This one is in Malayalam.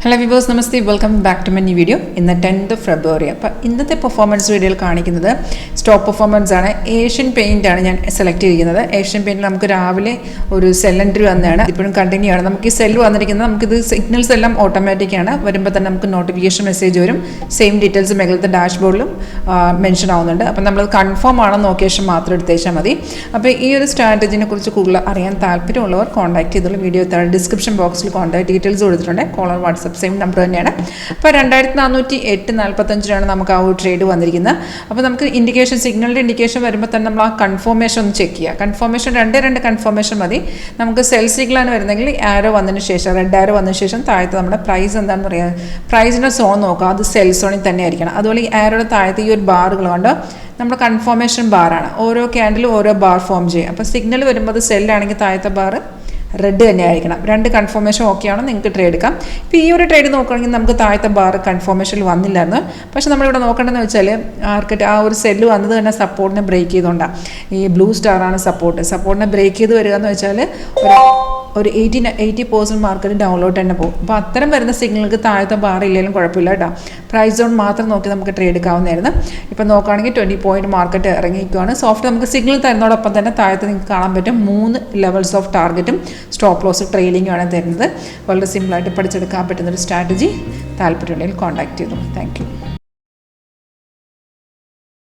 ഹലോ വിവേഴ്സ്, നമസ്തേ. Welcome back to my new video. ഇന്ന് 10th ഫെബ്രുവരി. അപ്പോൾ ഇന്നത്തെ പെർഫോമൻസ് വീഡിയോയിൽ കാണിക്കുന്നത് സ്റ്റോപ്പ് പെർഫോമൻസ് ആണ്. ഏഷ്യൻ പെയിൻ്റ് ആണ് ഞാൻ സെലക്ട് ചെയ്തിരിക്കുന്നത്. ഏഷ്യൻ പെയിൻറ്റിൽ നമുക്ക് രാവിലെ ഒരു സെൽ എൻട്രി വന്നതാണ്. ഇപ്പോഴും കണ്ടിന്യൂ ആണ്. നമുക്ക് ഈ സെല്ല് വന്നിരിക്കുന്നത്, നമുക്കിത് സിഗ്നൽസ് എല്ലാം ഓട്ടോമാറ്റിക് ആണ്. വരുമ്പോൾ തന്നെ നമുക്ക് നോട്ടിഫിക്കേഷൻ മെസ്സേജ് വരും. സെയിം ഡീറ്റെയിൽസ് മേഖലത്തെ ഡാഷ്ബോർഡിലും മെൻഷൻ ആവുന്നുണ്ട്. അപ്പം നമ്മൾ കൺഫേം ആണെന്ന് നോക്കിയ ശേഷം മാത്രം എടുത്തേച്ചാൽ മതി. അപ്പോൾ ഈ ഒരു സ്ട്രാറ്റജിനെ കുറിച്ച് കൂടുതൽ അറിയാൻ താല്പര്യമുള്ളവർ കോൺടാക്ട് ചെയ്തോളൂ. വീഡിയോ താഴെ ഡിസ്ക്രിപ്ഷൻ ബോക്സിൽ കോൺടാക്ട് ഡീറ്റെയിൽസ് കൊടുത്തിട്ടുണ്ട്. കോളർ വാട്സ്ആപ്പ് സെയിം നമ്പർ തന്നെയാണ്. അപ്പോൾ 2408.45 നമുക്ക് ആ ഒരു ട്രേഡ് വന്നിരിക്കുന്നത്. അപ്പോൾ നമുക്ക് ഇൻഡിക്കേഷൻ, സിഗ്നലിൻ്റെ ഇൻഡിക്കേഷൻ വരുമ്പോൾ തന്നെ നമ്മൾ ആ കൺഫർമേഷൻ ഒന്ന് ചെക്ക് ചെയ്യുക. കൺഫർമേഷൻ രണ്ട് കൺഫർമേഷൻ മതി. നമുക്ക് സെൽ സിഗ്നലാണ് വരുന്നെങ്കിൽ ആരോ വന്നതിന് ശേഷം, റെഡ് ആരോ വന്നതിന് ശേഷം താഴത്ത് നമ്മുടെ പ്രൈസ് എന്താണെന്ന് പറയുക, പ്രൈസിൻ്റെ സോൺ നോക്കുക. അത് സെൽ സോണിൽ തന്നെ ആയിരിക്കണം. അതുപോലെ ഈ ആരോയുടെ താഴത്ത് ഈ ഒരു ബാറുകൾ കൊണ്ട് നമ്മുടെ കൺഫർമേഷൻ ബാറാണ്. ഓരോ ക്യാൻഡിലും ഓരോ ബാർ ഫോം ചെയ്യും. അപ്പോൾ സിഗ്നൽ വരുമ്പോൾ അത് സെല്ലാണെങ്കിൽ താഴത്തെ ബാർ റെഡ് തന്നെ ആയിരിക്കണം. രണ്ട് കൺഫർമേഷൻ ഓക്കെയാണോ നിങ്ങൾക്ക് ട്രേഡ് എടുക്കാം. ഇപ്പോൾ ഈ ഒരു ട്രേഡ് നോക്കുകയാണെങ്കിൽ നമുക്ക് താഴത്തെ ബാർ കൺഫർമേഷനിൽ വന്നില്ലായിരുന്നു. പക്ഷേ നമ്മളിവിടെ നോക്കേണ്ടതെന്ന് വെച്ചാൽ മാർക്കറ്റ് ആ ഒരു സെല്ല് വന്നത് തന്നെ സപ്പോർട്ടിനെ ബ്രേക്ക് ചെയ്തുകൊണ്ടാണ്. ഈ ബ്ലൂ സ്റ്റാറാണ് സപ്പോർട്ടിനെ ബ്രേക്ക് ചെയ്ത് വരിക എന്ന് വെച്ചാൽ ഒരു 80% മാർക്കറ്റ് ഡൗൺലോഡ് തന്നെ പോകും. അപ്പോൾ അത്തരം വരുന്ന സിഗ്നലുകൾക്ക് താഴത്തെ ബാർ ഇല്ലെങ്കിലും കുഴപ്പമില്ല കേട്ടോ. പ്രൈസ് സോൺ മാത്രം നോക്കി നമുക്ക് ട്രേഡ് എടുക്കാവുന്നതായിരുന്നു. ഇപ്പോൾ നോക്കുകയാണെങ്കിൽ 20 പോയിന്റ് മാർക്കറ്റ് ഇറങ്ങിയിരിക്കുകയാണ്. സോഫ്റ്റ് നമുക്ക് സിഗ്നൽ തരുന്നതോടൊപ്പം തന്നെ താഴത്ത് നിങ്ങൾക്ക് കാണാൻ പറ്റും 3 ലെവൽസ് ഓഫ് ടാർഗറ്റും സ്റ്റോപ്പ് ലോസ് ട്രെയിലിംഗും ആണ് തരുന്നത്. വളരെ സിമ്പിളായിട്ട് പഠിച്ചെടുക്കാൻ പറ്റുന്നൊരു സ്ട്രാറ്റജി. താല്പര്യമുണ്ടെങ്കിൽ കോൺടാക്ട് ചെയ്തു. Thank you.